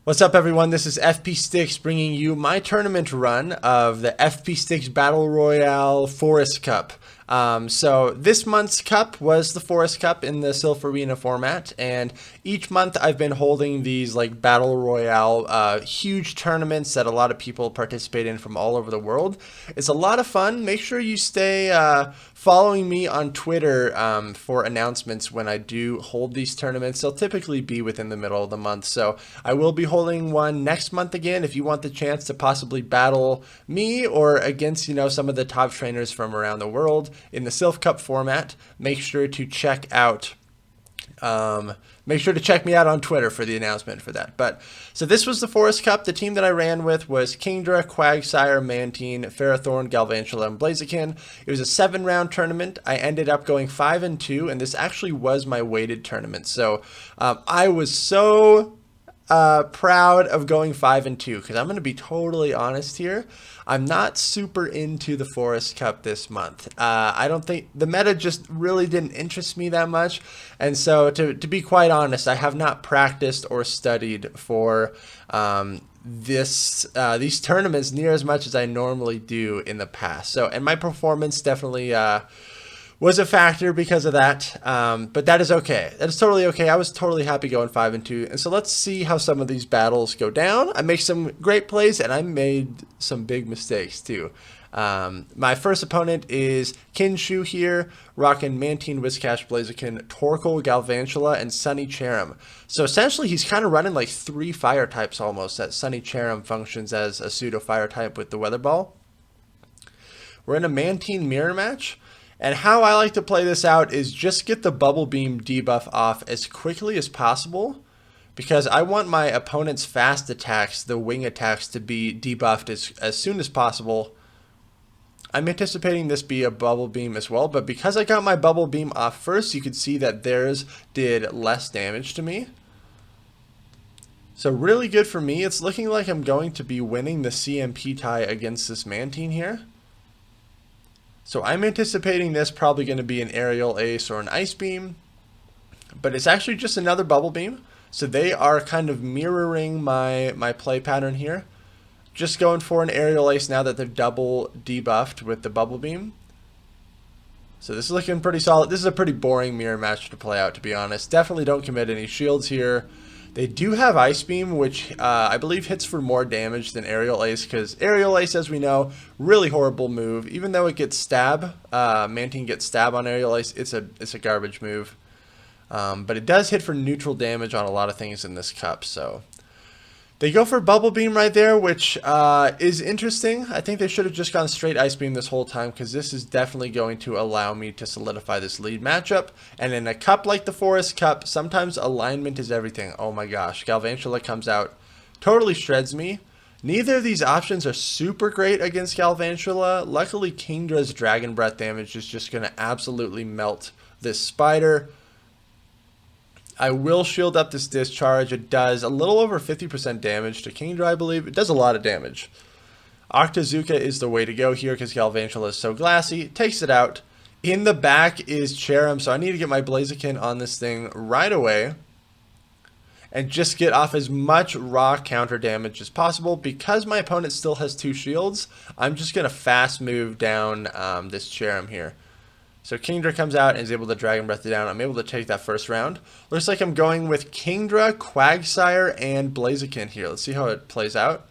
What's up, everyone? This is FPSticks bringing you my tournament run of the FPSticks Battle Royale Forest Cup. So this month's cup was the Forest Cup in the Sylph Arena format, and each month I've been holding these like Battle Royale huge tournaments that a lot of people participate in from all over the world. It's a lot of fun. Make sure you stay following me on Twitter for announcements when I do hold these tournaments. They'll typically be within the middle of the month, so I will be holding one next month again. If you want the chance to possibly battle me or against some of the top trainers from around the world in the Sylph Cup format, make sure to check me out on Twitter for the announcement for that. But so this was the Forest Cup. The team that I ran with was Kingdra, Quagsire, Mantine, Ferrothorn, Galvantula, and Blaziken. It was a 7-round tournament. I ended up going 5-2, and this actually was my weighted tournament. So I was so proud of going 5-2 because I'm going to be totally honest here. I'm not super into the Forest Cup this month. I don't think the meta just really didn't interest me that much, and so to be quite honest, I have not practiced or studied for these tournaments near as much as I normally do in the past. So, and my performance definitely was a factor because of that, but that is okay. That is totally okay. I was totally happy going 5-2, and so let's see how some of these battles go down. I make some great plays, and I made some big mistakes too. My first opponent is Kinshu here, rocking Mantine, Whiscash, Blaziken, Torkoal, Galvantula, and Sunny Cherrim. So essentially, he's kind of running like 3 fire types almost. That Sunny Cherrim functions as a pseudo fire type with the Weather Ball. We're in a Mantine mirror match. And how I like to play this out is just get the Bubble Beam debuff off as quickly as possible, because I want my opponent's fast attacks, the wing attacks, to be debuffed as soon as possible. I'm anticipating this be a Bubble Beam as well, but because I got my Bubble Beam off first, you could see that theirs did less damage to me. So really good for me. It's looking like I'm going to be winning the CMP tie against this Mantine here. So I'm anticipating this probably going to be an Aerial Ace or an Ice Beam, but it's actually just another Bubble Beam. So they are kind of mirroring my play pattern here. Just going for an Aerial Ace now that they've double debuffed with the Bubble Beam. So this is looking pretty solid. This is a pretty boring mirror match to play out, to be honest. Definitely don't commit any shields here. They do have Ice Beam, which I believe hits for more damage than Aerial Ace, because Aerial Ace, as we know, really horrible move. Even though it gets stab, Mantine gets stab on Aerial Ace, it's a garbage move. But it does hit for neutral damage on a lot of things in this cup, so they go for Bubble Beam right there, which is interesting. I think they should have just gone straight Ice Beam this whole time, because this is definitely going to allow me to solidify this lead matchup. And in a cup like the Forest Cup, sometimes alignment is everything. Oh my gosh, Galvantula comes out, totally shreds me. Neither of these options are super great against Galvantula. Luckily, Kingdra's Dragon Breath damage is just going to absolutely melt this spider. I will shield up this discharge. It does a little over 50% damage to Kingdra, I believe. It does a lot of damage. Octazooka is the way to go here because Galvantula is so glassy. It takes it out. In the back is Cherrim, so I need to get my Blaziken on this thing right away and just get off as much raw counter damage as possible. Because my opponent still has 2 shields, I'm just going to fast move down this Cherrim here. So Kingdra comes out and is able to Dragon Breath it down. I'm able to take that first round. Looks like I'm going with Kingdra, Quagsire, and Blaziken here. Let's see how it plays out.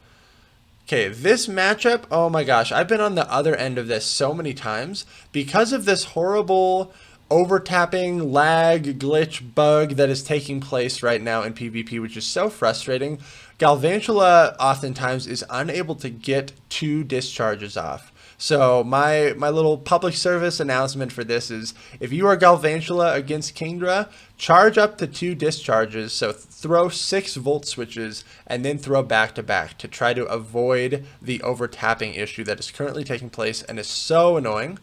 Okay, this matchup, oh my gosh, I've been on the other end of this so many times. Because of this horrible overtapping, lag, glitch, bug that is taking place right now in PvP, which is so frustrating, Galvantula oftentimes is unable to get 2 discharges off. So my little public service announcement for this is, if you are Galvantula against Kingdra, charge up to 2 discharges. So throw 6 volt switches and then throw back to back to try to avoid the overtapping issue that is currently taking place and is so annoying.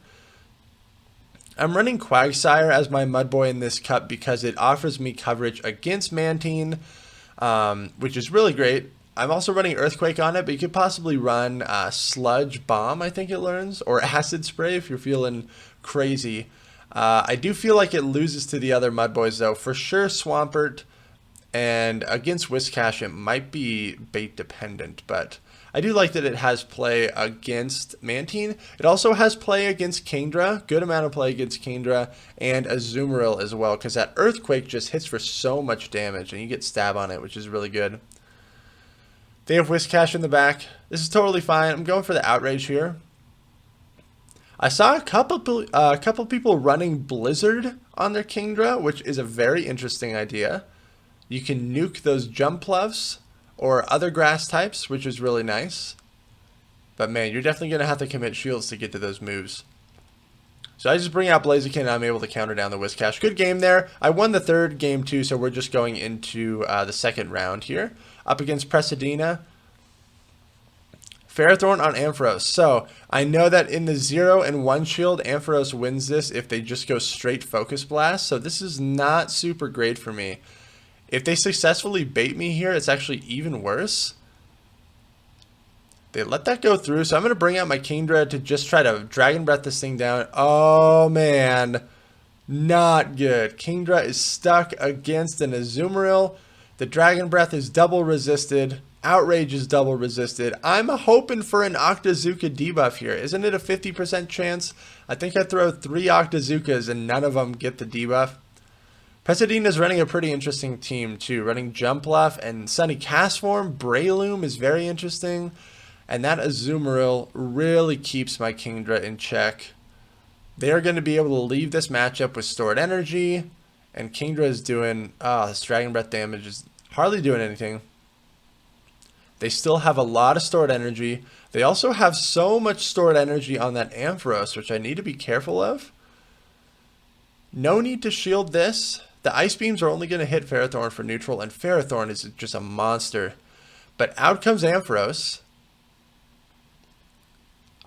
I'm running Quagsire as my Mudboy in this cup because it offers me coverage against Mantine, which is really great. I'm also running Earthquake on it, but you could possibly run Sludge Bomb, I think it learns, or Acid Spray if you're feeling crazy. I do feel like it loses to the other Mudboys, though. For sure, Swampert And against Whiscash, it might be bait dependent, but I do like that it has play against Mantine. It also has play against Kingdra, good amount of play against Kingdra, and Azumarill as well, because that Earthquake just hits for so much damage, and you get stab on it, which is really good. They have Whiscash in the back. This is totally fine. I'm going for the Outrage here. I saw a couple people running Blizzard on their Kingdra, which is a very interesting idea. You can nuke those Jumpluffs or other grass types, which is really nice. But man, you're definitely going to have to commit shields to get to those moves. So I just bring out Blaziken and I'm able to counter down the Whiscash. Good game there. I won the third game too, so we're just going into the second round here. Up against Presidina. Ferrothorn on Ampharos. So I know that in the 0 and 1 shield, Ampharos wins this if they just go straight Focus Blast. So this is not super great for me. If they successfully bait me here, it's actually even worse. They let that go through, so I'm going to bring out my Kingdra to just try to Dragon Breath this thing down. Oh man, not good. Kingdra is stuck against an Azumarill. The Dragon Breath is double resisted. Outrage is double resisted. I'm hoping for an Octazooka debuff here. Isn't it a 50% chance? I think I throw 3 Octazookas and none of them get the debuff. Presidina is running a pretty interesting team too. Running Jumpluff and Sunny Castform. Breloom is very interesting. And that Azumarill really keeps my Kingdra in check. They are going to be able to leave this matchup with stored energy. And Kingdra is doing, this Dragon Breath damage is hardly doing anything. They still have a lot of stored energy. They also have so much stored energy on that Ampharos, which I need to be careful of. No need to shield this. The Ice Beams are only going to hit Ferrothorn for neutral, and Ferrothorn is just a monster. But out comes Ampharos.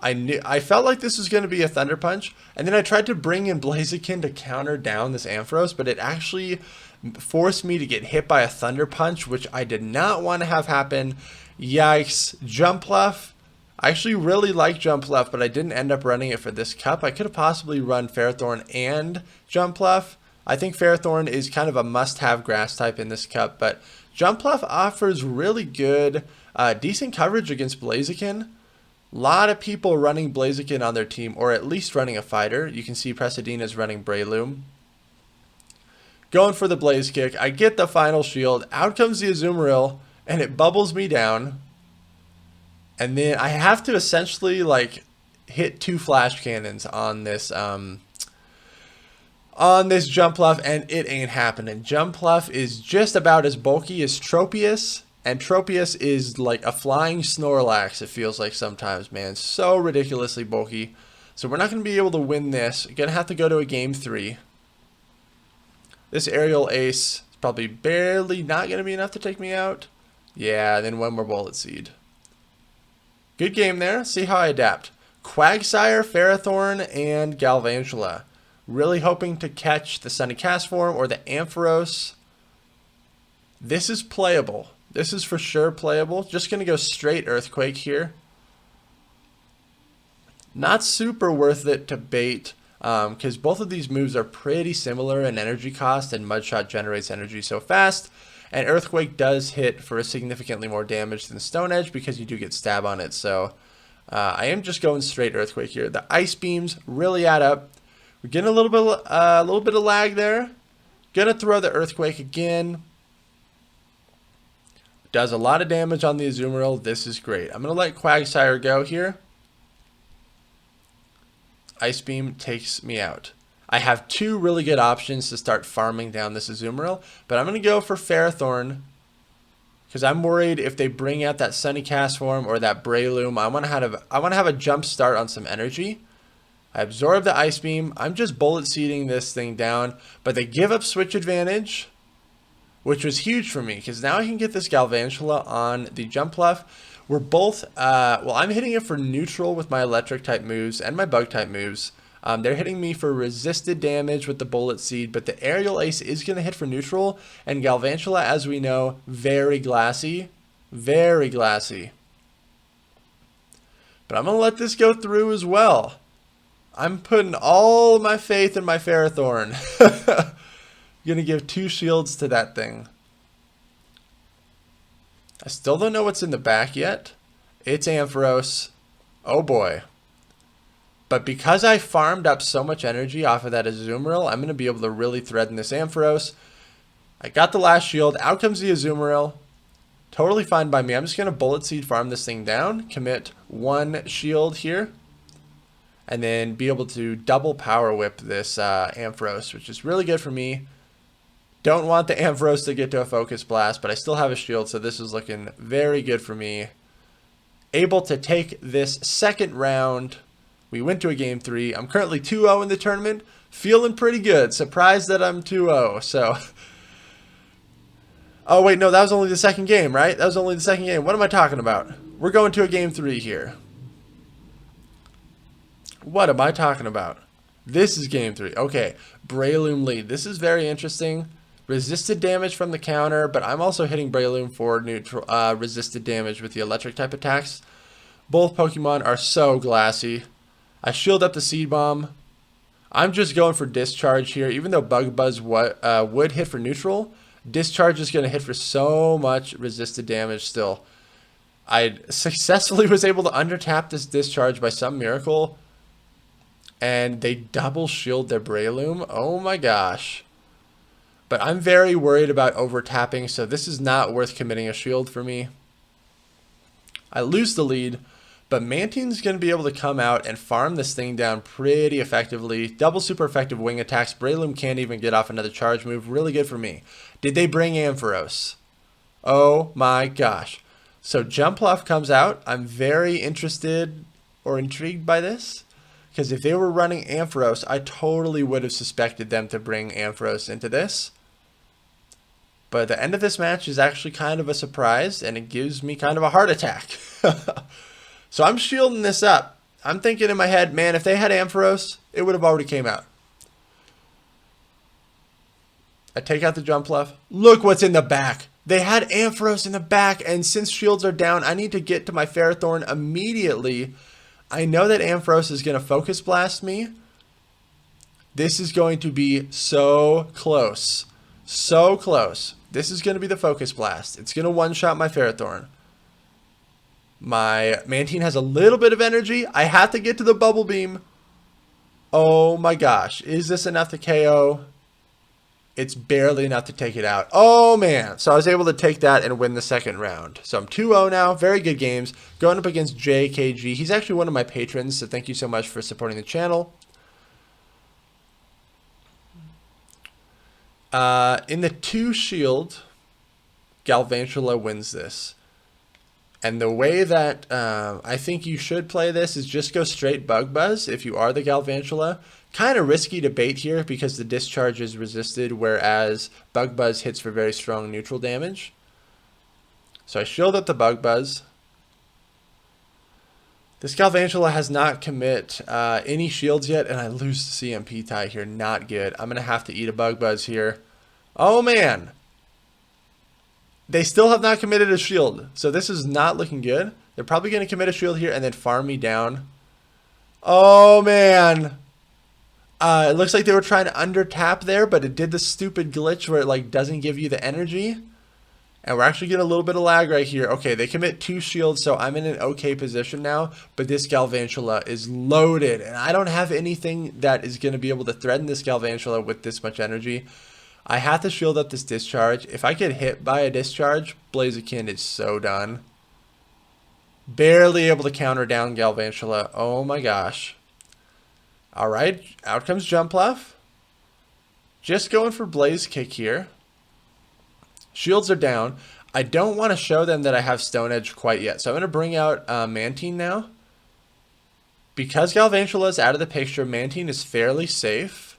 I felt like this was going to be a Thunder Punch, and then I tried to bring in Blaziken to counter down this Ampharos, but it actually forced me to get hit by a Thunder Punch, which I did not want to have happen. Yikes. Jumpluff. I actually really like Jumpluff, but I didn't end up running it for this cup. I could have possibly run Ferrothorn and Jumpluff. I think Ferrothorn is kind of a must-have grass type in this cup, but Jumpluff offers really good, decent coverage against Blaziken. A lot of people running Blaziken on their team, or at least running a fighter. You can see Presidina is running Breloom. Going for the Blaze Kick. I get the final shield. Out comes the Azumarill, and it bubbles me down. And then I have to essentially like hit 2 flash cannons on this Jumpluff, and it ain't happening. Jumpluff is just about as bulky as Tropius, and Tropius is like a flying Snorlax, it feels like sometimes, man. So ridiculously bulky. So we're not going to be able to win this. We're going to have to go to a game 3. This Aerial Ace is probably barely not going to be enough to take me out. Yeah, then one more Bullet Seed. Good game there. See how I adapt. Quagsire, Ferrothorn, and Galvantula. Really hoping to catch the Sunny Castform or the Ampharos. This is playable. This is for sure playable. Just going to go straight Earthquake here. Not super worth it to bait, because both of these moves are pretty similar in energy cost, and Mudshot generates energy so fast. And Earthquake does hit for significantly more damage than Stone Edge because you do get stab on it. So I am just going straight Earthquake here. The Ice Beams really add up. We're getting a little bit of lag there. Gonna throw the Earthquake again. Does a lot of damage on the Azumarill. This is great. I'm gonna let Quagsire go here. Ice Beam takes me out. I have 2 really good options to start farming down this Azumarill, but I'm gonna go for Ferrothorn because I'm worried if they bring out that Sunny Castform or that Breloom. I want to have a jump start on some energy. I absorb the Ice Beam. I'm just bullet seeding this thing down, but they give up switch advantage, which was huge for me because now I can get this Galvantula on the Jumpluff. We're both, well, I'm hitting it for neutral with my electric type moves and my bug type moves. They're hitting me for resisted damage with the Bullet Seed, but the Aerial Ace is going to hit for neutral, and Galvantula, as we know, very glassy. Very glassy. But I'm going to let this go through as well. I'm putting all my faith in my Ferrothorn. Going to give 2 shields to that thing. I still don't know what's in the back yet. It's Ampharos. Oh boy. But because I farmed up so much energy off of that Azumarill, I'm going to be able to really threaten this Ampharos. I got the last shield. Out comes the Azumarill. Totally fine by me. I'm just going to Bullet Seed farm this thing down. Commit 1 shield here. And then be able to double Power Whip this Ampharos, which is really good for me. Don't want the Ampharos to get to a Focus Blast, but I still have a shield, so this is looking very good for me. Able to take this second round. We went to a game 3. I'm currently 2-0 in the tournament. Feeling pretty good. Surprised that I'm 2-0. So, oh wait, no, that was only the second game, right? That was only the second game. What am I talking about? We're going to a game 3 here. What am I talking about? This is game 3. Okay, Breloom lead. This is very interesting. Resisted damage from the counter, but I'm also hitting Breloom for neutral resisted damage with the electric type attacks. Both Pokemon are so glassy. I shield up the Seed Bomb. I'm just going for Discharge here. Even though Bug Buzz would hit for neutral, Discharge is going to hit for so much resisted damage still. I successfully was able to undertap this Discharge by some miracle. And they double shield their Breloom. Oh my gosh. But I'm very worried about over-tapping, so this is not worth committing a shield for me. I lose the lead, but Mantine's going to be able to come out and farm this thing down pretty effectively. Double super effective wing attacks. Breloom can't even get off another charge move. Really good for me. Did they bring Ampharos? Oh my gosh. So Jumpluff comes out. I'm very interested or intrigued by this. Because if they were running Ampharos, I totally would have suspected them to bring Ampharos into this. But the end of this match is actually kind of a surprise, and it gives me kind of a heart attack. So I'm shielding this up. I'm thinking in my head, man, if they had Ampharos, it would have already came out. I take out the Jumpluff. Look what's in the back. They had Ampharos in the back, and since shields are down, I need to get to my Ferrothorn immediately. I know that Ampharos is going to Focus Blast me. This is going to be so close. So close. This is going to be the Focus Blast. It's going to one-shot my Ferrothorn. My Mantine has a little bit of energy. I have to get to the Bubble Beam. Oh my gosh. Is this enough to KO? It's barely enough to take it out. Oh man. So I was able to take that and win the second round. So I'm 2-0 now. Very good games. Going up against JKG. He's actually one of my patrons, so thank you so much for supporting the channel. In the 2 shield, Galvantula wins this. And the way that I think you should play this is just go straight Bug Buzz if you are the Galvantula. Kind of risky to bait here because the Discharge is resisted, whereas Bug Buzz hits for very strong neutral damage. So I shield up the Bug Buzz. This Galvantula has not commit any shields yet, and I lose the CMP tie here. Not good. I'm going to have to eat a Bug Buzz here. Oh, man. They still have not committed a shield, so this is not looking good. They're probably going to commit a shield here and then farm me down. Oh, man. It looks like they were trying to under-tap there, but it did the stupid glitch where it like doesn't give you the energy. And we're actually getting a little bit of lag right here. Okay, they commit 2 shields, so I'm in an okay position now. But this Galvantula is loaded, and I don't have anything that is going to be able to threaten this Galvantula with this much energy. I have to shield up this Discharge. If I get hit by a Discharge, Blaziken is so done. Barely able to counter down Galvantula. Oh my gosh. Alright, out comes Jumpluff. Just going for Blaze Kick here. Shields are down. I don't want to show them that I have Stone Edge quite yet. So I'm going to bring out Mantine now. Because Galvantula is out of the picture, Mantine is fairly safe.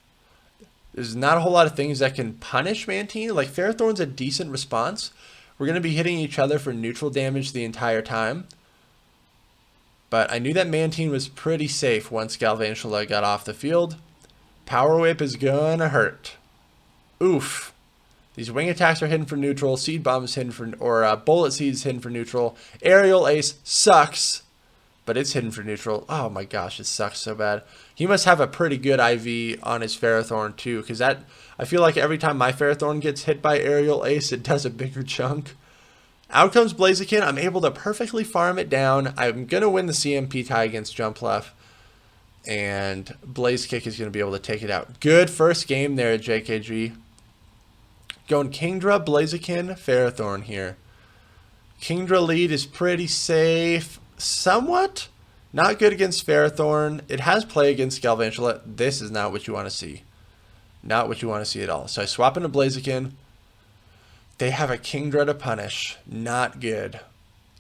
There's not a whole lot of things that can punish Mantine. Like Ferrothorn's a decent response. We're going to be hitting each other for neutral damage the entire time. But I knew that Mantine was pretty safe once Galvantula got off the field. Power Whip is going to hurt. Oof. These wing attacks are hidden for neutral. Seed Bomb is hidden for, or Bullet Seed is hidden for neutral. Aerial Ace sucks, but it's hidden for neutral. Oh my gosh, it sucks so bad. He must have a pretty good IV on his Ferrothorn too, because that, I feel like every time my Ferrothorn gets hit by Aerial Ace, it does a bigger chunk. Out comes Blaziken. I'm able to perfectly farm it down. I'm going to win the CMP tie against Jumpluff. And Blazikick is going to be able to take it out. Good first game there, JKG. Going Kingdra, Blaziken, Ferrothorn here. Kingdra lead is pretty safe. Somewhat. Not good against Ferrothorn. It has play against Galvantula. This is not what you want to see. Not what you want to see at all. So I swap into Blaziken. They have a Kingdra to punish. Not good.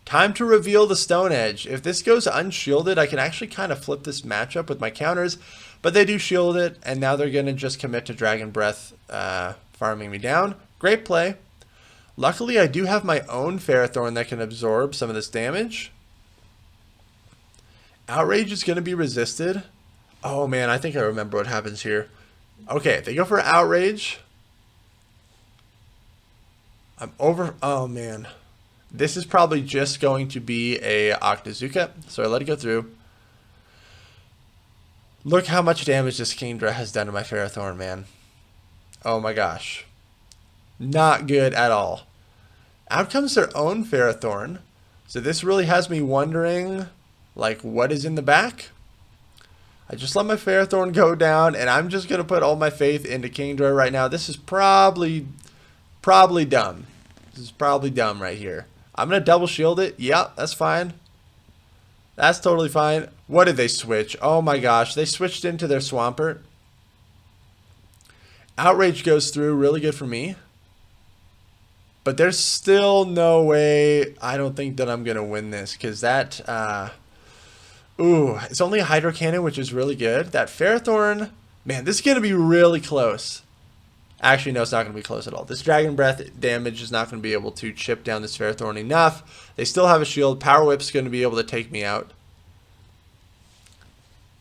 Time to reveal the Stone Edge. If this goes unshielded, I can actually kind of flip this matchup with my counters. But they do shield it, and now they're going to just commit to Dragon Breath, farming me down. Great play. Luckily, I do have my own Ferrothorn that can absorb some of this damage. Outrage is going to be resisted. Oh, man, I think I remember what happens here. Okay, they go for Outrage. I'm over. Oh, man. This is probably just going to be a Octazooka. So I let it go through. Look how much damage this Kingdra has done to my Ferrothorn, man. Oh, my gosh. Not good at all. Out comes their own Ferrothorn. So this really has me wondering, like, what is in the back? I just let my Ferrothorn go down, and I'm just going to put all my faith into Kingdra right now. This is probably dumb. This is probably dumb right here. I'm going to double shield it. Yep, that's fine. That's totally fine. What did they switch? Oh my gosh, they switched into their Swampert. Outrage goes through, really good for me. But there's still no way, I don't think that I'm going to win this. Because that, it's only a Hydro Cannon, which is really good. That Ferrothorn, man, this is going to be really close. Actually, no, it's not going to be close at all. This Dragon Breath damage is not going to be able to chip down this Ferrothorn enough. They still have a shield. Power Whip's going to be able to take me out.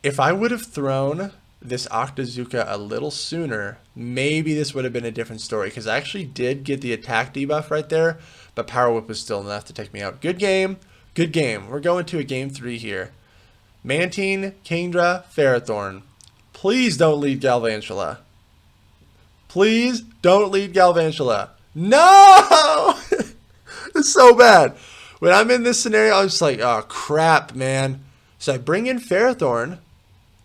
If I would have thrown this Octazooka a little sooner, maybe this would have been a different story. Because I actually did get the attack debuff right there. But Power Whip was still enough to take me out. Good game. Good game. We're going to a game 3 here. Mantine, Kingdra, Ferrothorn. Please don't lead Galvantula. Please don't lead Galvantula. No! It's so bad. When I'm in this scenario, I'm just like, oh, crap, man. So I bring in Ferrothorn,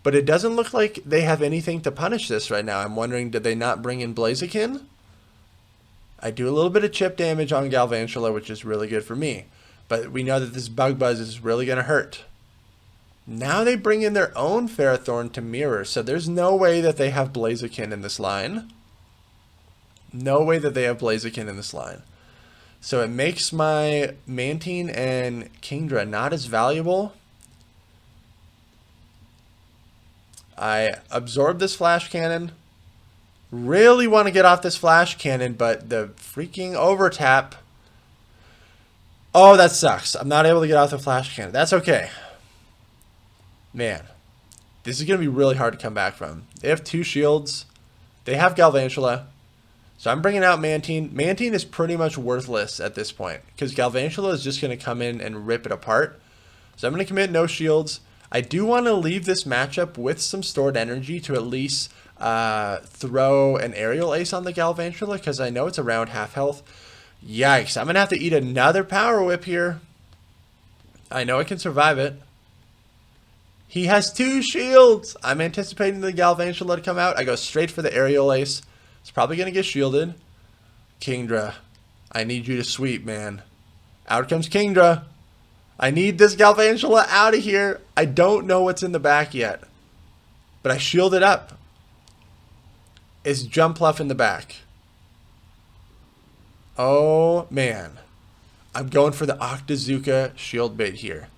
but it doesn't look like they have anything to punish this right now. I'm wondering, did they not bring in Blaziken? I do a little bit of chip damage on Galvantula, which is really good for me. But we know that this Bug Buzz is really going to hurt. Now they bring in their own Ferrothorn to mirror, so there's no way that they have Blaziken in this line. No way that they have Blaziken in this line. So it makes my Mantine and Kingdra not as valuable. I absorb this Flash Cannon. Really want to get off this Flash Cannon, but the freaking overtap. Oh, that sucks. I'm not able to get off the Flash Cannon. That's okay. Man, this is going to be really hard to come back from. They have 2 shields. They have Galvantula. So I'm bringing out Mantine. Mantine is pretty much worthless at this point because Galvantula is just going to come in and rip it apart. So I'm going to commit no shields. I do want to leave this matchup with some stored energy to at least throw an aerial ace on the Galvantula because I know it's around half health. Yikes, I'm going to have to eat another Power Whip here. I know I can survive it. He has 2 shields. I'm anticipating the Galvantula to come out. I go straight for the aerial ace. It's probably going to get shielded. Kingdra, I need you to sweep, man. Out comes Kingdra. I need this Galvantula out of here. I don't know what's in the back yet. But I shielded up. Is Jumpluff in the back? Oh, man. I'm going for the Octazooka shield bait here.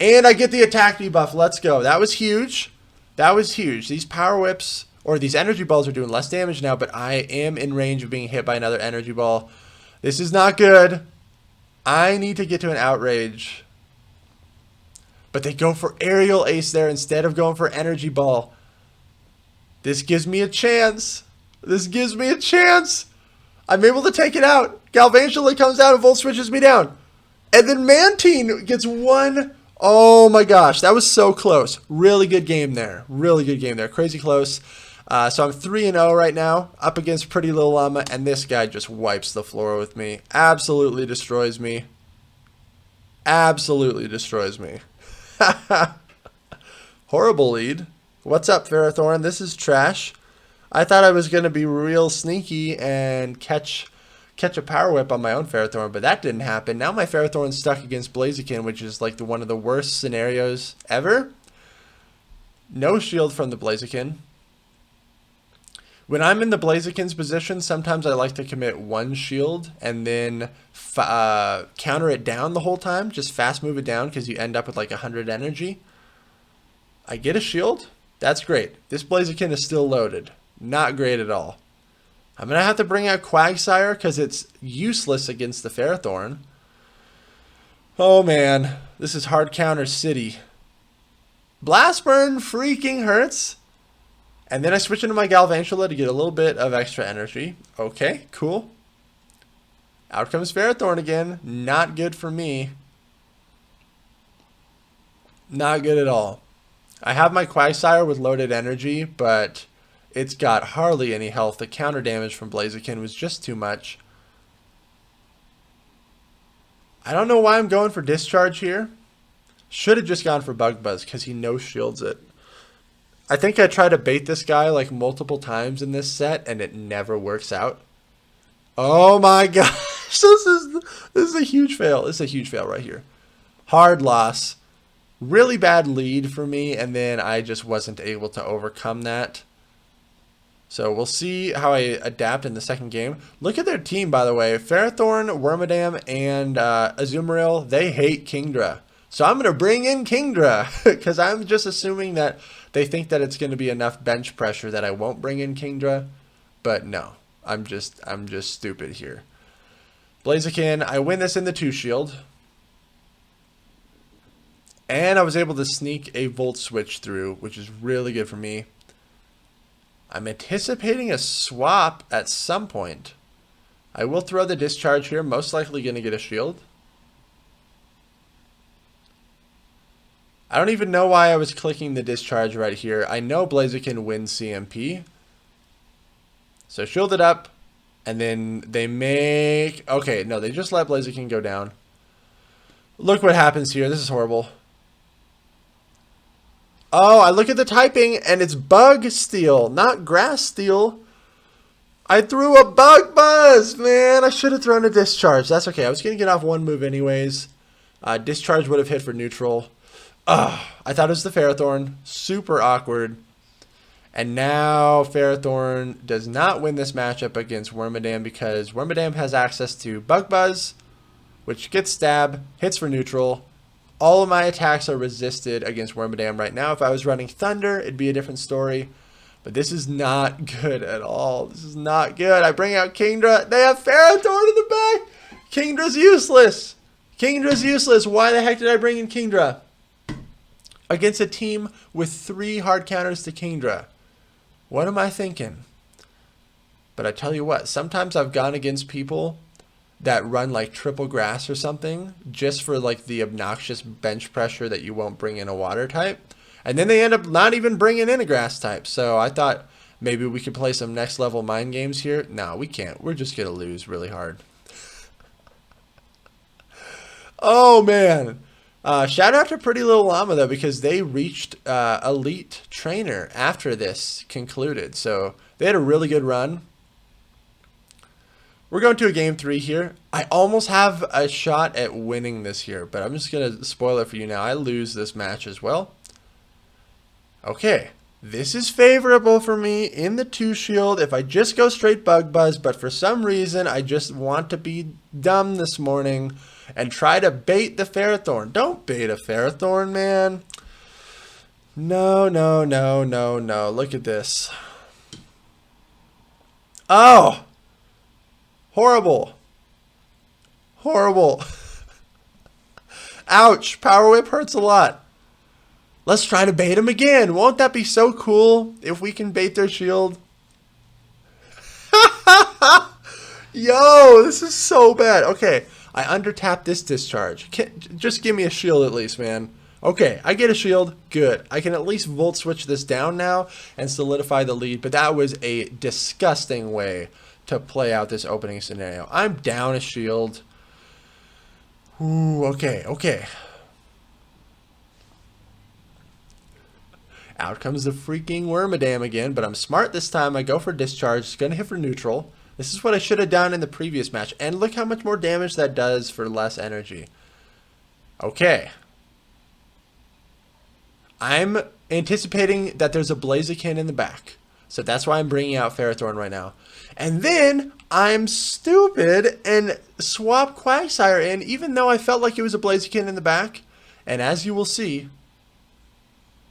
And I get the attack debuff. Let's go. That was huge. That was huge. These Power Whips, or these energy balls, are doing less damage now, but I am in range of being hit by another energy ball. This is not good. I need to get to an outrage. But they go for aerial ace there instead of going for energy ball. This gives me a chance. This gives me a chance. I'm able to take it out. Galvantula comes out and volt switches me down. And then Mantine gets one. Oh my gosh, that was so close. Really good game there. Really good game there. Crazy close. So I'm 3-0 right now, up against Pretty Little Llama, and this guy just wipes the floor with me. Absolutely destroys me. Absolutely destroys me. Horrible lead. What's up, Ferrothorn? This is trash. I thought I was going to be real sneaky and catch a power whip on my own Ferrothorn, but that didn't happen. Now my Ferrothorn's stuck against Blaziken, which is like one of the worst scenarios ever. No shield from the Blaziken. When I'm in the Blaziken's position, sometimes I like to commit one shield and then counter it down the whole time. Just fast move it down because you end up with like 100 energy. I get a shield. That's great. This Blaziken is still loaded. Not great at all. I'm going to have to bring out Quagsire because it's useless against the Ferrothorn. Oh man, this is hard counter city. Blast Burn freaking hurts. And then I switch into my Galvantula to get a little bit of extra energy. Okay, cool. Out comes Ferrothorn again. Not good for me. Not good at all. I have my Quagsire with loaded energy, but it's got hardly any health. The counter damage from Blaziken was just too much. I don't know why I'm going for Discharge here. Should have just gone for Bug Buzz because he no-shields it. I think I tried to bait this guy like multiple times in this set and it never works out. Oh my gosh, this is a huge fail. This is a huge fail right here. Hard loss. Really bad lead for me, and then I just wasn't able to overcome that. So we'll see how I adapt in the second game. Look at their team, by the way. Ferrothorn, Wormadam, and Azumarill, they hate Kingdra. So I'm going to bring in Kingdra because I'm just assuming that they think that it's going to be enough bench pressure that I won't bring in Kingdra. But no, I'm just stupid here. Blaziken, I win this in the 2-shield. And I was able to sneak a Volt Switch through, which is really good for me. I'm anticipating a swap at some point. I will throw the Discharge here, most likely going to get a shield. I don't even know why I was clicking the Discharge right here. I know Blaziken wins CMP. So shield it up, and then they make... Okay, no, they just let Blaziken go down. Look what happens here. This is horrible. Oh, I look at the typing, and it's Bug Steel, not Grass Steel. I threw a Bug Buzz, man. I should have thrown a Discharge. That's okay. I was going to get off one move anyways. Discharge would have hit for neutral. I thought it was the Ferrothorn. Super awkward. And now Ferrothorn does not win this matchup against Wormadam because Wormadam has access to Bug Buzz, which gets stab, hits for neutral. All of my attacks are resisted against Wormadam right now. If I was running Thunder, it'd be a different story. But this is not good at all. This is not good. I bring out Kingdra. They have Ferrothorn in the back. Kingdra's useless. Kingdra's useless. Why the heck did I bring in Kingdra? Against a team with 3 hard counters to Kingdra. What am I thinking? But I tell you what, sometimes I've gone against people that run like triple grass or something just for like the obnoxious bench pressure that you won't bring in a water type. And then they end up not even bringing in a grass type. So I thought maybe we could play some next level mind games here. No, we can't. We're just going to lose really hard. Oh, man. Shout out to Pretty Little Llama, though, because they reached Elite Trainer after this concluded. So they had a really good run. We're going to a game 3 here. I almost have a shot at winning this here, but I'm just going to spoil it for you now. I lose this match as well. Okay, this is favorable for me in the 2-shield if I just go straight Bug Buzz, but for some reason I just want to be dumb this morning and try to bait the Ferrothorn. Don't bait a Ferrothorn, man. No, no, no, no, no. Look at this. Oh! Horrible. Horrible. Ouch. Power Whip hurts a lot. Let's try to bait him again. Won't that be so cool if we can bait their shield? Yo, this is so bad. Okay, I undertapped this Discharge. Just give me a shield at least, man. Okay, I get a shield. Good. I can at least volt switch this down now and solidify the lead. But that was a disgusting way to play out this opening scenario. I'm down a shield. Ooh, okay, okay. Out comes the freaking Wormadam again, but I'm smart this time. I go for discharge. It's going to hit for neutral. This is what I should have done in the previous match. And look how much more damage that does for less energy. Okay. I'm anticipating that there's a Blaziken in the back. So that's why I'm bringing out Ferrothorn right now. And then I'm stupid and swap Quagsire in, even though I felt like it was a Blaziken in the back. And as you will see,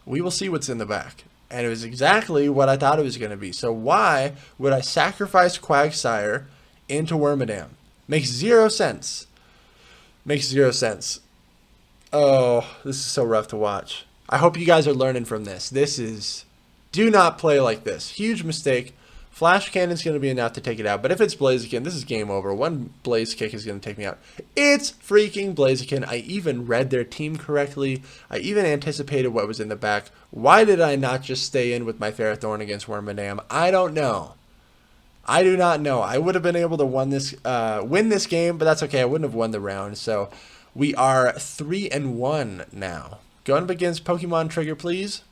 we will see what's in the back. And it was exactly what I thought it was going to be. So why would I sacrifice Quagsire into Wormadam? Makes zero sense. Makes zero sense. Oh, this is so rough to watch. I hope you guys are learning from this. This is... Do not play like this. Huge mistake. Flash Cannon's going to be enough to take it out. But if it's Blaziken, this is game over. One Blaze Kick is going to take me out. It's freaking Blaziken. I even read their team correctly. I even anticipated what was in the back. Why did I not just stay in with my Ferrothorn against Wormadam? I don't know. I do not know. I would have been able to win this game, but that's okay. I wouldn't have won the round. So we are 3-1 now. Going up against Pokemon Trigger, please.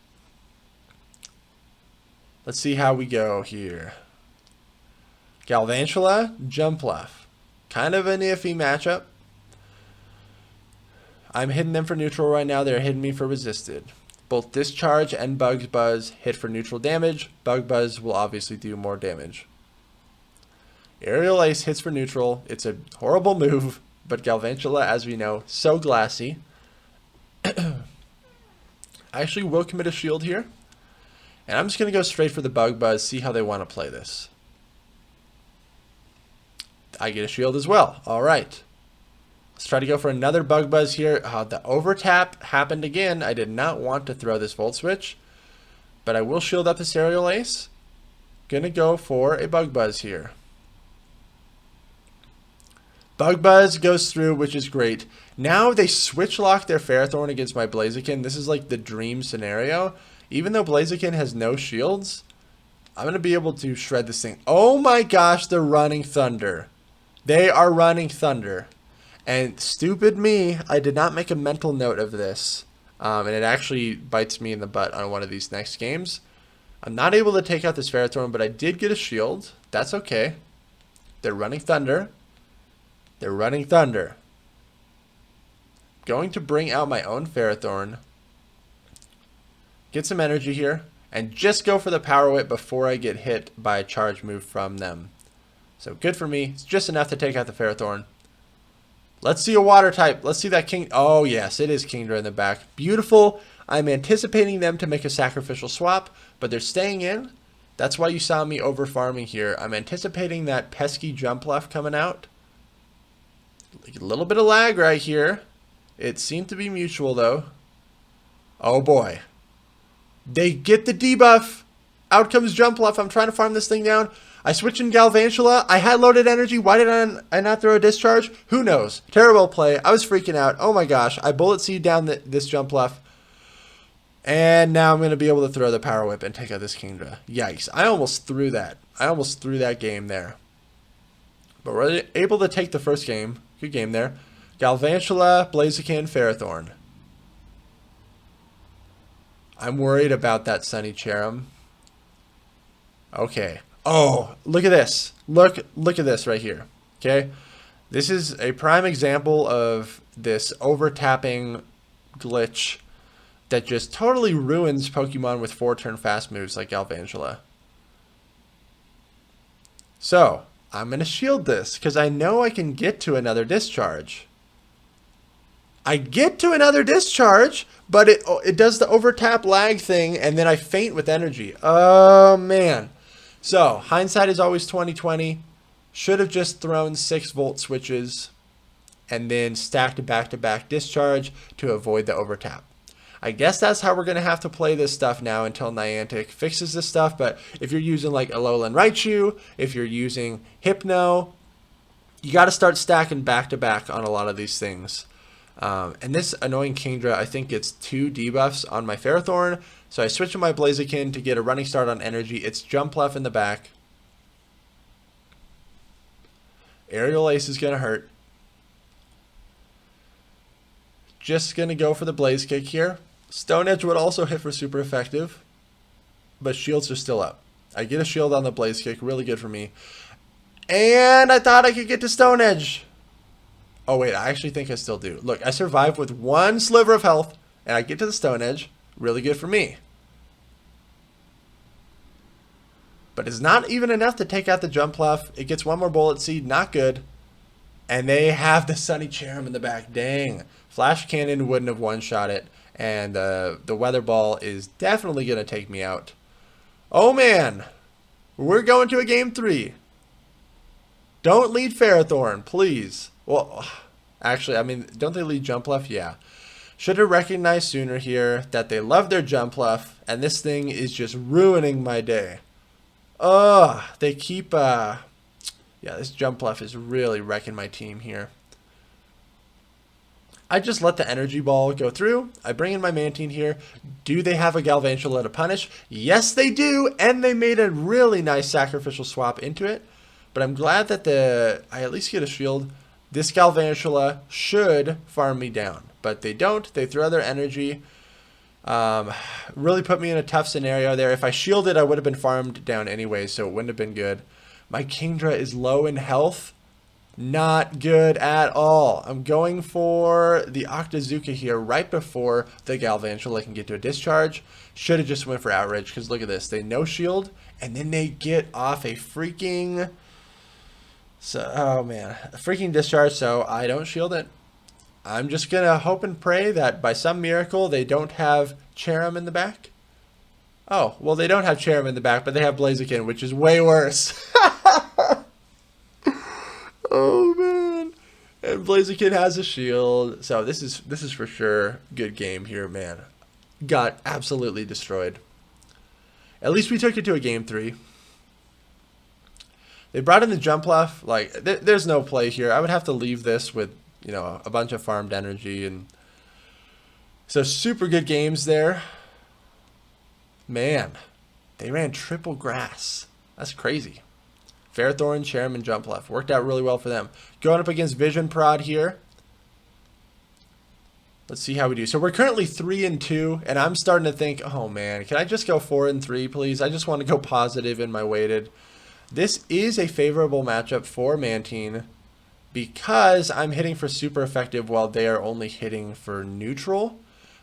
Let's see how we go here. Galvantula, Jumpluff. Kind of an iffy matchup. I'm hitting them for neutral right now. They're hitting me for resisted. Both Discharge and Bug Buzz hit for neutral damage. Bug Buzz will obviously do more damage. Aerial Ace hits for neutral. It's a horrible move, but Galvantula, as we know, so glassy. I actually will commit a shield here. And I'm just going to go straight for the Bug Buzz, see how they want to play this. I get a shield as well. All right. Let's try to go for another Bug Buzz here. The overtap happened again. I did not want to throw this Volt Switch, but I will shield up this Aerial Ace. Going to go for a Bug Buzz here. Bug Buzz goes through, which is great. Now they switch lock their Ferrothorn against my Blaziken. This is like the dream scenario. Even though Blaziken has no shields, I'm going to be able to shred this thing. Oh my gosh, they're running Thunder. They are running Thunder. And stupid me, I did not make a mental note of this. And it actually bites me in the butt on one of these next games. I'm not able to take out this Ferrothorn, but I did get a shield. That's okay. They're running Thunder. They're running Thunder. Going to bring out my own Ferrothorn. Get some energy here, and just go for the Power Whip before I get hit by a charge move from them. So good for me. It's just enough to take out the Ferrothorn. Let's see a Water type. Let's see that King. Oh, yes, it is Kingdra in the back. Beautiful. I'm anticipating them to make a sacrificial swap, but they're staying in. That's why you saw me over farming here. I'm anticipating that pesky Jumpluff coming out. A little bit of lag right here. It seemed to be mutual, though. Oh, boy. They get the debuff. Out comes Jumpluff. I'm trying to farm this thing down. I switch in Galvantula. I had loaded energy. Why did I not throw a discharge? Who knows? Terrible play. I was freaking out. Oh my gosh. I bullet seed down this Jumpluff. And now I'm going to be able to throw the Power Whip and take out this Kingdra. Yikes. I almost threw that. I almost threw that game there. But we're able to take the first game. Good game there. Galvantula, Blaziken, Ferrothorn. I'm worried about that Sunny Cherrim. Okay. Oh, look at this. Look at this right here. Okay. This is a prime example of this over-tapping glitch that just totally ruins Pokemon with 4-turn fast moves like Galvantula. So, I'm going to shield this because I know I can get to another discharge. I get to another discharge, but it does the overtap lag thing, and then I faint with energy. Oh, man. So, hindsight is always 20/20. Should have just thrown 6 volt switches and then stacked a back-to-back discharge to avoid the overtap. I guess that's how we're going to have to play this stuff now until Niantic fixes this stuff, but if you're using like Alolan Raichu, if you're using Hypno, you got to start stacking back-to-back on a lot of these things. And this annoying Kingdra, I think gets 2 debuffs on my Ferrothorn. So I switch to my Blaziken to get a running start on energy. It's jump left in the back. Aerial Ace is going to hurt. Just going to go for the Blaze Kick here. Stone Edge would also hit for super effective. But shields are still up. I get a shield on the Blaze Kick. Really good for me. And I thought I could get to Stone Edge. Oh, wait. I actually think I still do. Look, I survived with 1 sliver of health. And I get to the Stone Edge. Really good for me. But it's not even enough to take out the jump left. It gets 1 more Bullet Seed. Not good. And they have the Sunny Cherub in the back. Dang. Flash Cannon wouldn't have one-shot it. And the Weather Ball is definitely going to take me out. Oh, man. We're going to a game 3. Don't lead Ferrothorn, please. Well, actually, I mean, don't they lead jump left? Yeah. Should have recognized sooner here that they love their jump left. And this thing is just ruining my day. Ugh. They keep... yeah, this jump left is really wrecking my team here. I just let the energy ball go through. I bring in my Mantine here. Do they have a Galvantula to punish? Yes, they do. And they made a really nice sacrificial swap into it. But I'm glad that I at least get a shield. This Galvantula should farm me down. But they don't. They throw their energy. Really put me in a tough scenario there. If I shielded, I would have been farmed down anyway, so it wouldn't have been good. My Kingdra is low in health. Not good at all. I'm going for the Octazooka here right before the Galvantula can get to a discharge. Should have just went for Outrage, because look at this. They no shield, and then they get off a freaking... oh man, a freaking discharge, so I don't shield it. I'm just going to hope and pray that by some miracle they don't have Cherub in the back. Oh, well, they don't have Cherub in the back, but they have Blaziken, which is way worse. Oh, man. And Blaziken has a shield. So this is for sure good game here, man. Got absolutely destroyed. At least we took it to a game 3. They brought in the jump left. Like, there's no play here. I would have to leave this with, you know, a bunch of farmed energy. And so super good games there. Man, they ran triple grass. That's crazy. Ferrothorn, Cherub, and jump left. Worked out really well for them. Going up against Vision Prod here. Let's see how we do. So we're currently 3-2, and I'm starting to think, oh man, can I just go 4-3, please? I just want to go positive in my weighted. This is a favorable matchup for Mantine because I'm hitting for super effective while they are only hitting for neutral.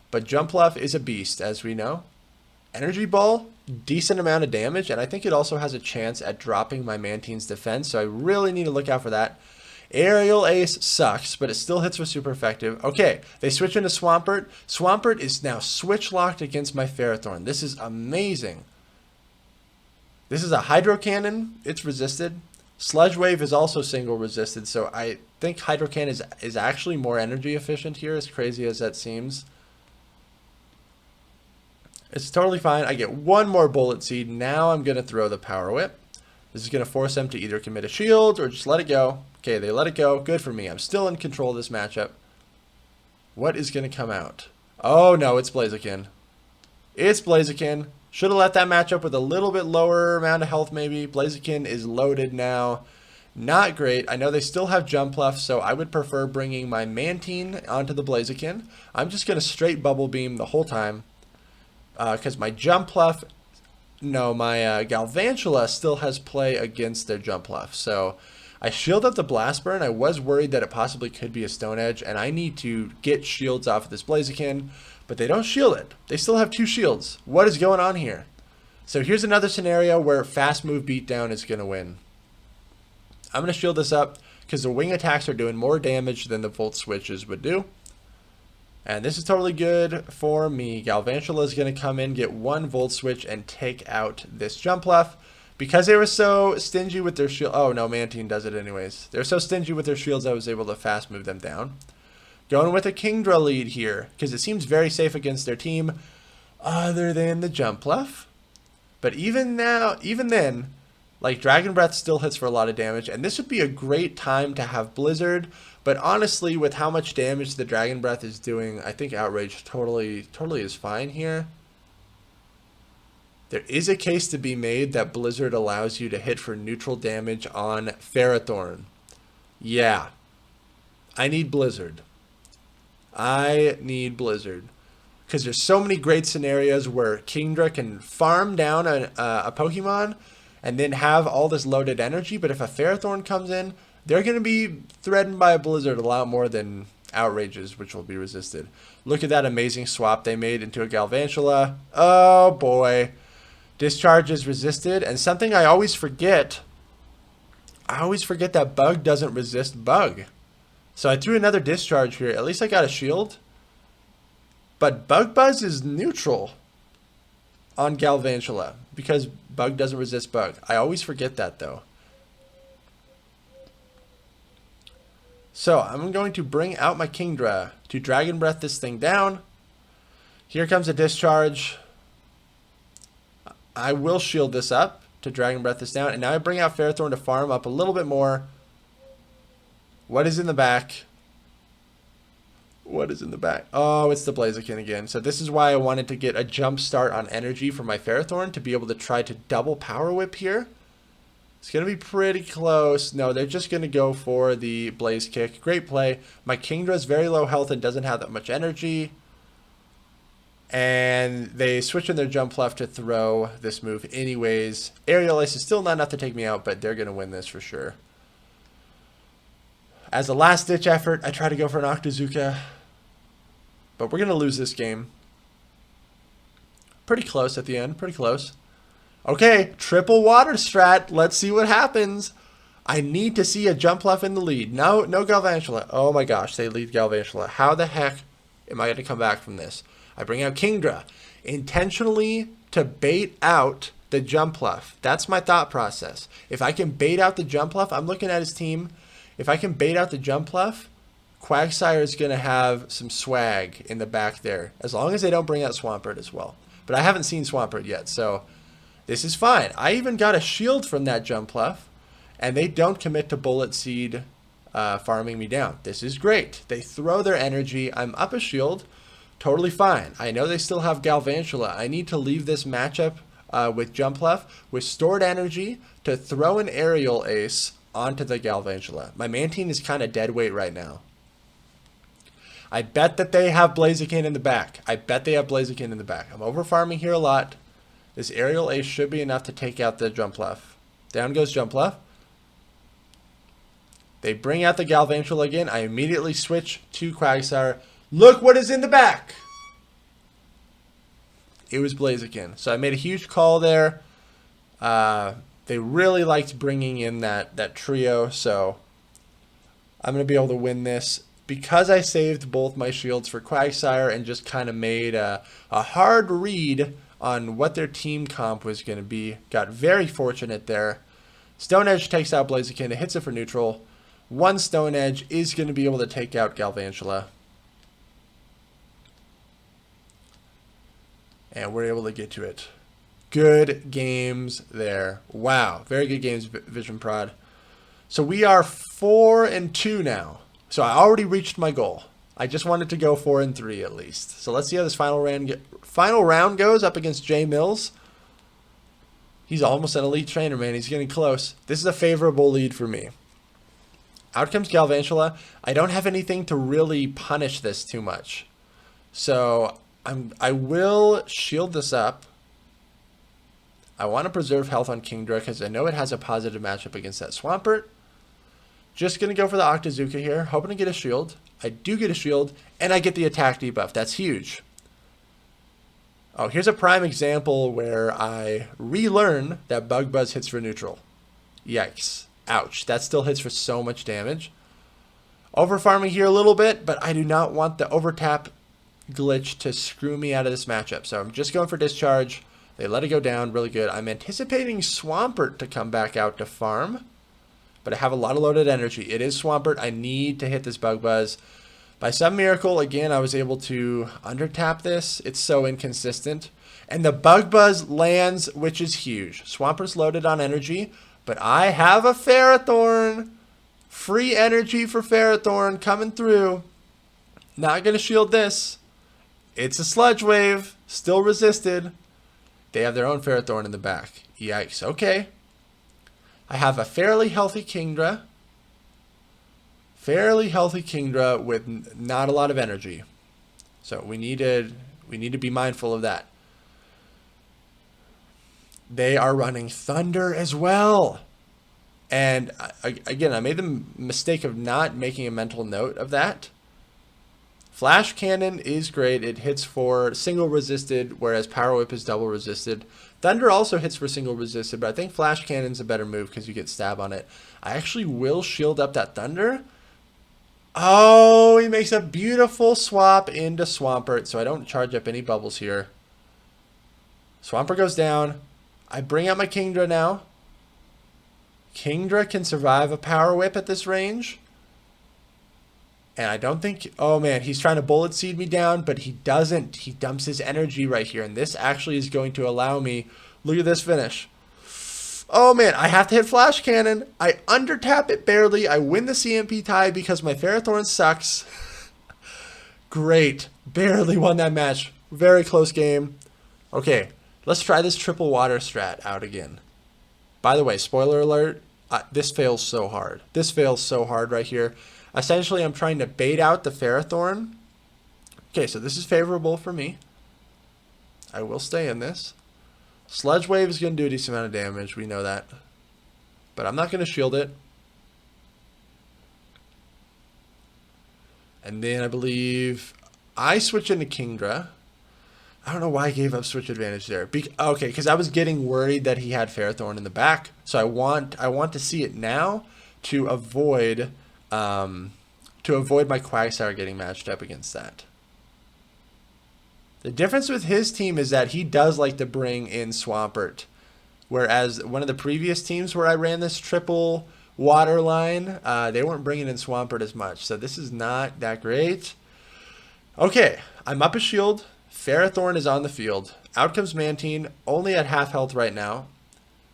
But jump left is a beast, as we know. Energy Ball, decent amount of damage, and I think it also has a chance at dropping my Mantine's defense, so I really need to look out for that. Aerial Ace sucks, but it still hits with super effective. Okay, they switch into Swampert. Swampert is now switch locked against my Ferrothorn. This is amazing. This is a Hydro Cannon. It's resisted. Sludge Wave is also single resisted, so I think Hydro Cannon is actually more energy efficient here, as crazy as that seems. It's totally fine. I get 1 more Bullet Seed. Now I'm going to throw the Power Whip. This is going to force them to either commit a shield or just let it go. Okay, they let it go. Good for me. I'm still in control of this matchup. What is going to come out? Oh, no, it's Blaziken. It's Blaziken. Should have let that match up with a little bit lower amount of health maybe. Blaziken is loaded now. Not great. I know they still have jump left, so I would prefer bringing my Mantine onto the Blaziken. I'm just going to straight Bubble Beam the whole time. Because my jump left, no, my Galvantula still has play against their jump left. So I shield up the Blast Burn. I was worried that it possibly could be a Stone Edge, and I need to get shields off of this Blaziken, but they don't shield it. They still have 2 shields. What is going on here? So here's another scenario where Fast Move Beatdown is going to win. I'm going to shield this up because the wing attacks are doing more damage than the Volt Switches would do. And this is totally good for me. Galvantula is going to come in, get 1 Volt Switch, and take out this jump left. Because they were so stingy with their shield. Oh, no, Mantine does it anyways. They're so stingy with their shields, I was able to fast move them down. Going with a Kingdra lead here, because it seems very safe against their team, other than the jump left. But even now, even then, Like, Dragon Breath still hits for a lot of damage, and this would be a great time to have Blizzard. But honestly, with how much damage the Dragon Breath is doing, I think Outrage totally is fine here. There is a case to be made that Blizzard allows you to hit for neutral damage on Ferrothorn. Yeah. I need Blizzard. I need Blizzard. Because there's so many great scenarios where Kingdra can farm down a Pokemon and then have all this loaded energy. But if a Ferrothorn comes in, they're going to be threatened by a Blizzard a lot more than Outrages, which will be resisted. Look at that amazing swap they made into a Galvantula. Oh, boy. Discharge is resisted. And something I always forget that Bug doesn't resist Bug. So I threw another Discharge here. At least I got a shield. But Bug Buzz is neutral on Galvantula because Bug doesn't resist Bug. I always forget that, though. So I'm going to bring out my Kingdra to Dragon Breath this thing down. Here comes a Discharge. I will shield this up to Dragon Breath this down. And now I bring out Ferrothorn to farm up a little bit more. What is in the back? What is in the back? Oh, it's the Blaziken again. So this is why I wanted to get a jump start on energy for my Ferrothorn to be able to try to double Power Whip here. It's going to be pretty close. No, they're just going to go for the Blaze Kick. Great play. My Kingdra is very low health and doesn't have that much energy. And they switch in their jump left to throw this move anyways. Aerial Ace is still not enough to take me out, but they're going to win this for sure. As a last-ditch effort, I try to go for an Octazooka. But we're going to lose this game. Pretty close at the end. Pretty close. Okay, triple water strat. Let's see what happens. I need to see a Jumpluff in the lead. No Galvantula. Oh my gosh, they lead Galvantula. How the heck am I going to come back from this? I bring out Kingdra intentionally to bait out the Jumpluff. That's my thought process. If I can bait out the Jumpluff, I'm looking at his team. If I can bait out the Jumpluff, Quagsire is going to have some swag in the back there, as long as they don't bring out Swampert as well. But I haven't seen Swampert yet, so this is fine. I even got a shield from that Jumpluff, and they don't commit to Bullet Seed farming me down. This is great. They throw their energy. I'm up a shield. Totally fine. I know they still have Galvantula. I need to leave this matchup with Jumpluff with stored energy to throw an Aerial Ace onto the Galvantula. My Mantine is kind of dead weight right now. I bet that they have Blaziken in the back. I'm over farming here a lot. This Aerial Ace should be enough to take out the Jumpluff. Down goes Jumpluff. They bring out the Galvantula again. I immediately switch to Quagsire. Look what is in the back. It was Blaziken. So I made a huge call there. They really liked bringing in that trio. So I'm going to be able to win this. Because I saved both my shields for Quagsire and just kind of made a hard read on what their team comp was going to be. Got very fortunate there. Stone Edge takes out Blaziken. It hits it for neutral. One Stone Edge is going to be able to take out Galvantula. And we're able to get to it. Good games there. Wow. Very good games, Vision Prod. So we are 4-2 now. So I already reached my goal. I just wanted to go 4-3 at least. So let's see how this final round goes up against Jay Mills. He's almost an elite trainer, man. He's getting close. This is a favorable lead for me. Out comes Galvantula. I don't have anything to really punish this too much. So I will shield this up. I want to preserve health on Kingdra because I know it has a positive matchup against that Swampert. Just going to go for the Octazooka here, hoping to get a shield. I do get a shield, and I get the attack debuff. That's huge. Oh, here's a prime example where I relearn that Bug Buzz hits for neutral. Yikes. Ouch. That still hits for so much damage. Overfarming here a little bit, but I do not want the overtap glitch to screw me out of this matchup. So I'm just going for Discharge. They let it go down really good. I'm anticipating Swampert to come back out to farm. But I have a lot of loaded energy. It is Swampert. I need to hit this Bug Buzz. By some miracle, again, I was able to undertap this. It's so inconsistent. And the Bug Buzz lands, which is huge. Swampert's loaded on energy. But I have a Ferrothorn. Free energy for Ferrothorn coming through. Not going to shield this. It's a Sludge Wave. Still resisted. They have their own Ferrothorn in the back. Yikes. Okay. I have a fairly healthy Kingdra. Fairly healthy Kingdra with not a lot of energy. So we need to be mindful of that. They are running Thunder as well. And again, I made the mistake of not making a mental note of that. Flash Cannon is great. It hits for single resisted, whereas Power Whip is double resisted. Thunder also hits for single resisted, but I think Flash Cannon's a better move because you get stab on it. I actually will shield up that Thunder. Oh, he makes a beautiful swap into Swampert, so I don't charge up any bubbles here. Swampert goes down. I bring out my Kingdra now. Kingdra can survive a Power Whip at this range. And I don't think... Oh, man, he's trying to Bullet Seed me down, but he doesn't. He dumps his energy right here, and this actually is going to allow me... Look at this finish. Oh, man, I have to hit Flash Cannon. I under-tap it barely. I win the CMP tie because my Ferrothorn sucks. Great. Barely won that match. Very close game. Okay, let's try this triple water strat out again. By the way, spoiler alert, this fails so hard. This fails so hard right here. Essentially, I'm trying to bait out the Ferrothorn. Okay, so this is favorable for me. I will stay in this. Sludge Wave is going to do a decent amount of damage. We know that. But I'm not going to shield it. And then I believe I switch into Kingdra. I don't know why I gave up switch advantage there. Okay, because I was getting worried that he had Ferrothorn in the back. So I want to see it now to avoid my Quagsire getting matched up against that. The difference with his team is that he does like to bring in Swampert. Whereas one of the previous teams where I ran this triple water line, they weren't bringing in Swampert as much. So this is not that great. Okay, I'm up a shield. Ferrothorn is on the field. Out comes Mantine, only at half health right now.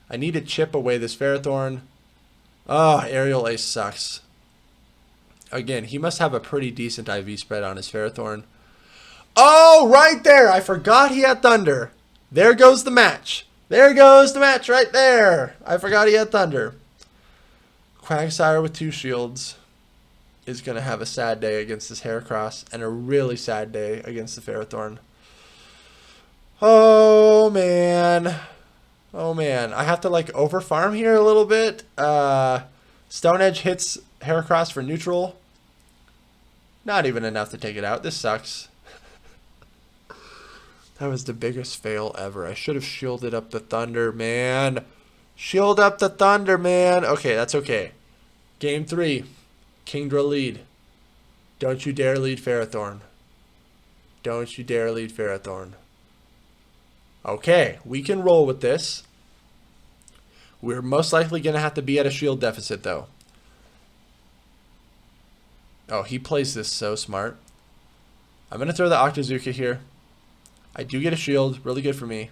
I need to chip away this Ferrothorn. Oh, Aerial Ace sucks. Again, he must have a pretty decent IV spread on his Ferrothorn. Oh, right there. I forgot he had Thunder. There goes the match. There goes the match right there. I forgot he had Thunder. Quagsire with 2 shields is going to have a sad day against this Heracross and a really sad day against the Ferrothorn. Oh, man. Oh, man. I have to, like, overfarm here a little bit. Stone Edge hits Heracross for neutral. Not even enough to take it out. This sucks. That was the biggest fail ever. I should have shielded up the Thunder, man. Shield up the Thunder, man. Okay, that's okay. Game 3. Kingdra lead. Don't you dare lead Ferrothorn. Don't you dare lead Ferrothorn. Okay, we can roll with this. We're most likely going to have to be at a shield deficit, though. Oh, he plays this so smart. I'm going to throw the Octazooka here. I do get a shield. Really good for me.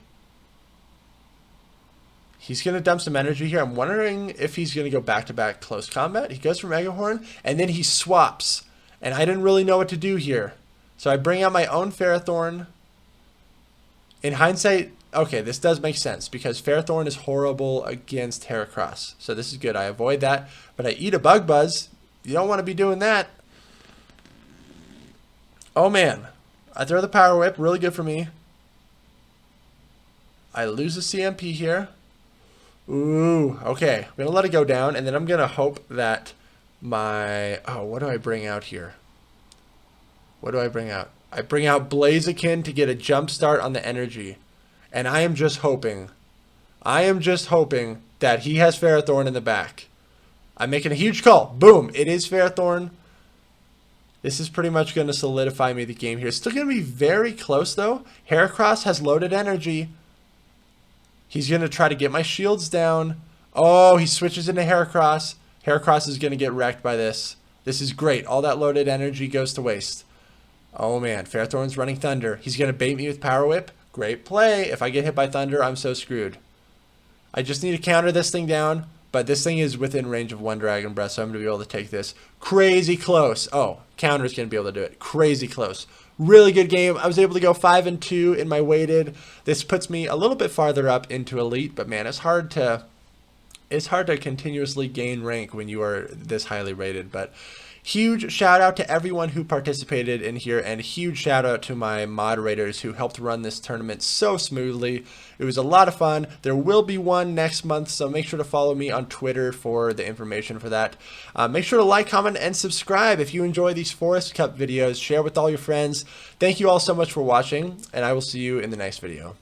He's going to dump some energy here. I'm wondering if he's going to go back-to-back close combat. He goes for Mega Horn, and then he swaps. And I didn't really know what to do here. So I bring out my own Ferrothorn. In hindsight, okay, this does make sense because Ferrothorn is horrible against Heracross. So this is good. I avoid that. But I eat a Bug Buzz. You don't want to be doing that. Oh, man. I throw the Power Whip. Really good for me. I lose a CMP here. Ooh, okay. I'm going to let it go down, and then I'm going to hope that my... Oh, what do I bring out here? What do I bring out? I bring out Blaziken to get a jump start on the energy. And I am just hoping that he has Ferrothorn in the back. I'm making a huge call. Boom. It is Ferrothorn. This is pretty much going to solidify me the game here. It's still going to be very close, though. Heracross has loaded energy. He's going to try to get my shields down. Oh, he switches into Heracross. Heracross is going to get wrecked by this. This is great. All that loaded energy goes to waste. Oh, man. Ferrothorn's running Thunder. He's going to bait me with Power Whip. Great play. If I get hit by Thunder, I'm so screwed. I just need to counter this thing down. but this thing is within range of one Dragon Breath, so I'm going to be able to take this crazy close. Oh, Counter's going to be able to do it. Crazy close. Really good game. I was able to go 5-2 in my weighted. This puts me a little bit farther up into Elite, but man, it's hard to continuously gain rank when you are this highly rated. But huge shout out to everyone who participated in here, and huge shout out to my moderators who helped run this tournament so smoothly. It was a lot of fun. There will be one next month, so make sure to follow me on Twitter for the information for that. Make sure to like, comment, and subscribe if you enjoy these Forest Cup videos. Share with all your friends. Thank you all so much for watching, and I will see you in the next video.